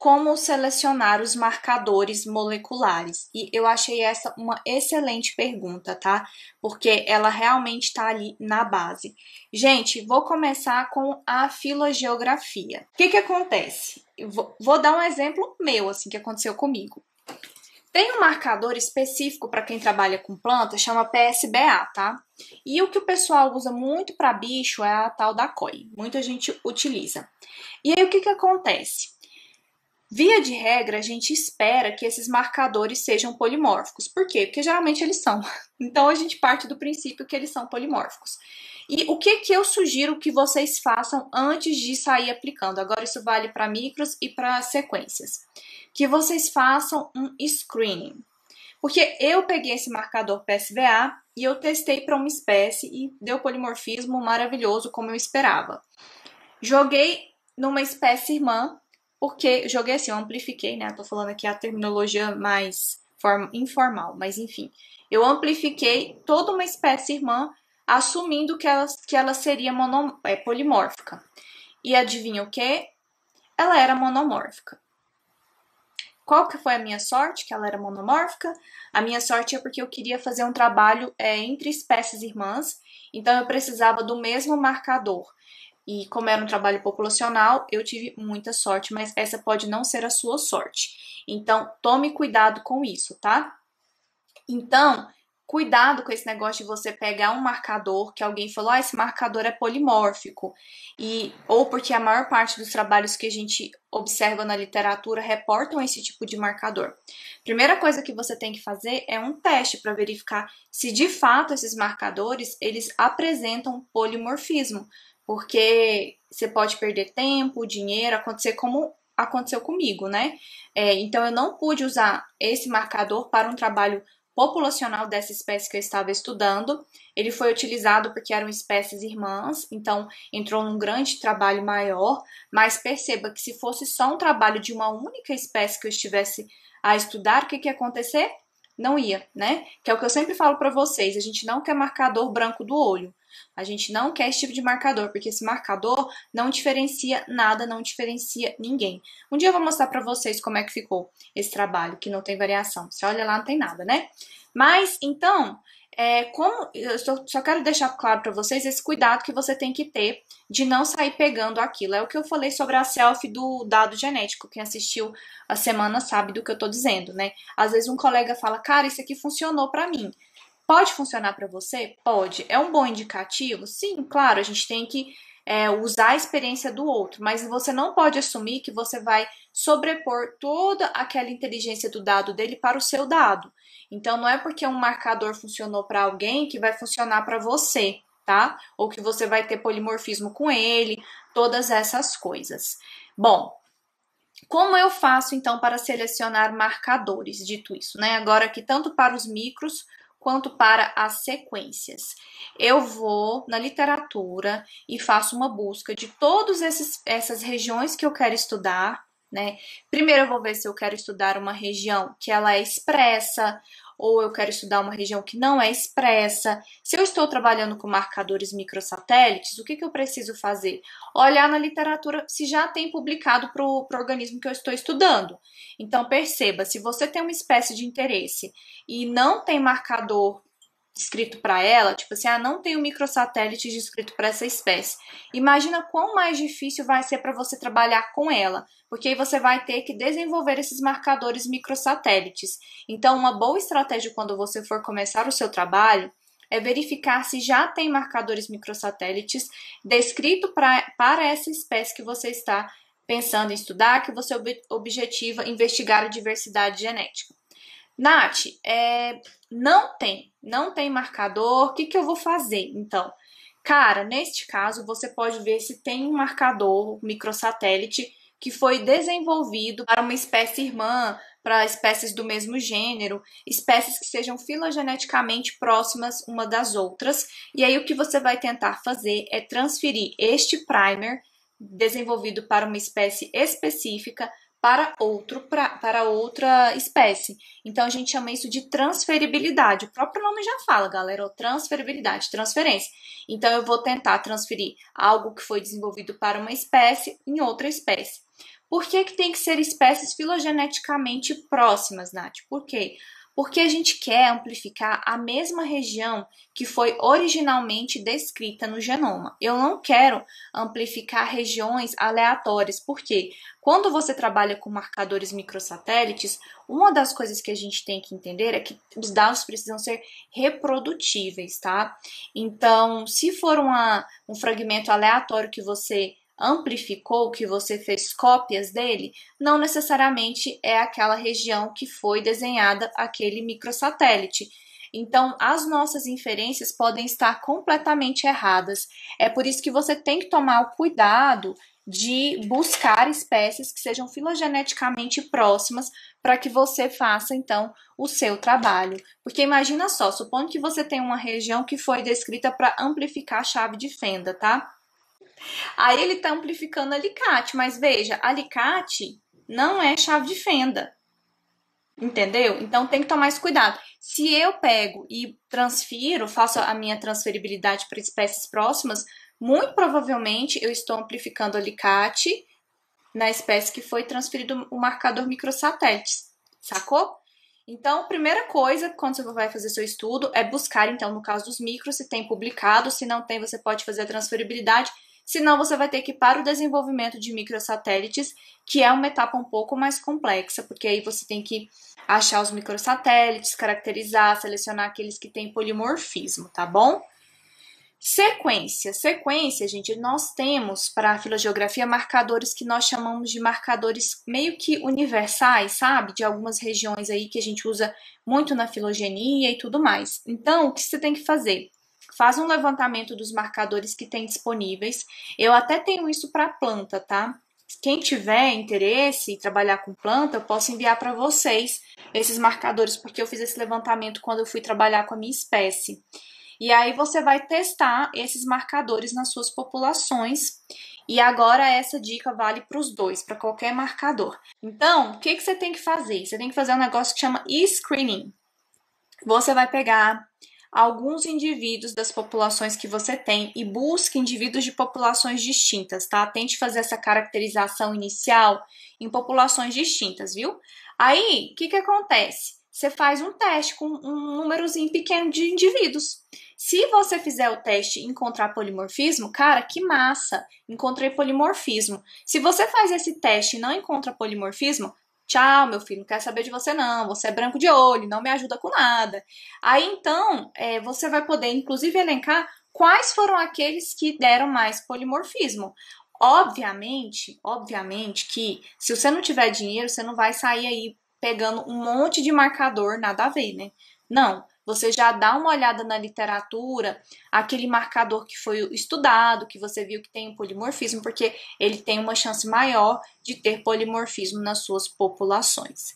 como selecionar os marcadores moleculares? E eu achei essa uma excelente pergunta, tá? Porque ela realmente está ali na base. Gente, vou começar com a filogeografia. O que acontece? Eu vou dar um exemplo meu, assim, que aconteceu comigo. Tem um marcador específico para quem trabalha com planta, chama PSBA, tá? E o que o pessoal usa muito para bicho é a tal da COI. Muita gente utiliza. E aí, o que acontece? Via de regra, a gente espera que esses marcadores sejam polimórficos. Por quê? Porque geralmente eles são. Então, a gente parte do princípio que eles são polimórficos. E o que eu sugiro que vocês façam antes de sair aplicando? Agora, isso vale para micros e para sequências. Que vocês façam um screening. Porque eu peguei esse marcador PSVA e eu testei para uma espécie e deu polimorfismo maravilhoso, como eu esperava. Joguei numa espécie irmã, porque joguei assim, eu amplifiquei, né? Tô falando aqui a terminologia mais informal, mas enfim. Eu amplifiquei toda uma espécie irmã, assumindo que ela seria polimórfica. E adivinha o quê? Ela era monomórfica. Qual que foi a minha sorte? Que ela era monomórfica? A minha sorte é porque eu queria fazer um trabalho entre espécies irmãs, então eu precisava do mesmo marcador. E como era um trabalho populacional, eu tive muita sorte, mas essa pode não ser a sua sorte. Então, tome cuidado com isso, tá? Então, cuidado com esse negócio de você pegar um marcador que alguém falou, esse marcador é polimórfico. Ou porque a maior parte dos trabalhos que a gente observa na literatura reportam esse tipo de marcador. Primeira coisa que você tem que fazer é um teste para verificar se de fato esses marcadores eles apresentam polimorfismo. Porque você pode perder tempo, dinheiro, acontecer como aconteceu comigo, né? Então, eu não pude usar esse marcador para um trabalho populacional dessa espécie que eu estava estudando. Ele foi utilizado porque eram espécies irmãs, então entrou num grande trabalho maior, mas perceba que se fosse só um trabalho de uma única espécie que eu estivesse a estudar, o que ia acontecer? Não ia, né? Que é o que eu sempre falo para vocês, a gente não quer marcador branco do olho. A gente não quer esse tipo de marcador, porque esse marcador não diferencia nada, não diferencia ninguém. Um dia eu vou mostrar para vocês como é que ficou esse trabalho, que não tem variação. Você olha lá, não tem nada, né? Mas, então, como eu só quero deixar claro para vocês esse cuidado que você tem que ter de não sair pegando aquilo. É o que eu falei sobre a selfie do dado genético. Quem assistiu a semana sabe do que eu tô dizendo, né? Às vezes um colega fala, cara, isso aqui funcionou para mim. Pode funcionar para você? Pode. É um bom indicativo? Sim, claro, a gente tem que usar a experiência do outro, mas você não pode assumir que você vai sobrepor toda aquela inteligência do dado dele para o seu dado. Então, não é porque um marcador funcionou para alguém que vai funcionar para você, tá? Ou que você vai ter polimorfismo com ele, todas essas coisas. Bom, como eu faço então para selecionar marcadores? Dito isso, né? Agora aqui, tanto para os micros quanto para as sequências. Eu vou na literatura e faço uma busca de todas essas regiões que eu quero estudar, né? Primeiro eu vou ver se eu quero estudar uma região que ela é expressa, ou eu quero estudar uma região que não é expressa. Se eu estou trabalhando com marcadores microsatélites, o que eu preciso fazer? Olhar na literatura se já tem publicado para o organismo que eu estou estudando. Então, perceba, se você tem uma espécie de interesse e não tem marcador descrito para ela, tipo assim, não tem um microsatélite descrito para essa espécie. Imagina quão mais difícil vai ser para você trabalhar com ela, porque aí você vai ter que desenvolver esses marcadores microsatélites. Então, uma boa estratégia quando você for começar o seu trabalho é verificar se já tem marcadores microsatélites descrito para essa espécie que você está pensando em estudar, que você objetiva investigar a diversidade genética. Nath, não tem marcador, o que eu vou fazer? Então, cara, neste caso, você pode ver se tem um marcador microsatélite que foi desenvolvido para uma espécie irmã, para espécies do mesmo gênero, espécies que sejam filogeneticamente próximas uma das outras. E aí o que você vai tentar fazer é transferir este primer desenvolvido para uma espécie específica para outra espécie. Então, a gente chama isso de transferibilidade. O próprio nome já fala, galera, transferibilidade, transferência. Então, eu vou tentar transferir algo que foi desenvolvido para uma espécie em outra espécie. Por que que tem que ser espécies filogeneticamente próximas, Nath? Por quê? Porque a gente quer amplificar a mesma região que foi originalmente descrita no genoma. Eu não quero amplificar regiões aleatórias, porque quando você trabalha com marcadores microsatélites, uma das coisas que a gente tem que entender é que os dados precisam ser reprodutíveis, tá? Então, se for um fragmento aleatório que você amplificou, que você fez cópias dele, não necessariamente é aquela região que foi desenhada aquele microsatélite. Então, as nossas inferências podem estar completamente erradas. É por isso que você tem que tomar o cuidado de buscar espécies que sejam filogeneticamente próximas para que você faça, então, o seu trabalho. Porque imagina só, supondo que você tem uma região que foi descrita para amplificar a chave de fenda, tá? Aí ele está amplificando alicate, mas veja, alicate não é chave de fenda, entendeu? Então tem que tomar esse cuidado. Se eu pego e transfiro, faço a minha transferibilidade para espécies próximas, muito provavelmente eu estou amplificando alicate na espécie que foi transferido o marcador microsatélites, sacou? Então, primeira coisa, quando você vai fazer seu estudo, é buscar, então, no caso dos micros, se tem publicado, se não tem, você pode fazer a transferibilidade. Senão, você vai ter que ir para o desenvolvimento de microsatélites, que é uma etapa um pouco mais complexa, porque aí você tem que achar os microsatélites, caracterizar, selecionar aqueles que têm polimorfismo, tá bom? Sequência. Sequência, gente, nós temos para a filogeografia marcadores que nós chamamos de marcadores meio que universais, sabe? De algumas regiões aí que a gente usa muito na filogenia e tudo mais. Então, o que você tem que fazer? Faz um levantamento dos marcadores que tem disponíveis. Eu até tenho isso para planta, tá? Quem tiver interesse em trabalhar com planta, eu posso enviar para vocês esses marcadores, porque eu fiz esse levantamento quando eu fui trabalhar com a minha espécie. E aí você vai testar esses marcadores nas suas populações. E agora essa dica vale para os dois, para qualquer marcador. Então, o que você tem que fazer? Você tem que fazer um negócio que chama screening. Você vai pegar alguns indivíduos das populações que você tem e busque indivíduos de populações distintas, tá? Tente fazer essa caracterização inicial em populações distintas, viu? Aí, o que acontece? Você faz um teste com um númerozinho pequeno de indivíduos. Se você fizer o teste e encontrar polimorfismo, cara, que massa! Encontrei polimorfismo. Se você faz esse teste e não encontra polimorfismo, tchau, meu filho, não quero saber de você não, você é branco de olho, não me ajuda com nada. Aí então, você vai poder inclusive elencar quais foram aqueles que deram mais polimorfismo. Obviamente que se você não tiver dinheiro, você não vai sair aí pegando um monte de marcador, nada a ver, né? Não, você já dá uma olhada na literatura, aquele marcador que foi estudado, que você viu que tem polimorfismo, porque ele tem uma chance maior de ter polimorfismo nas suas populações.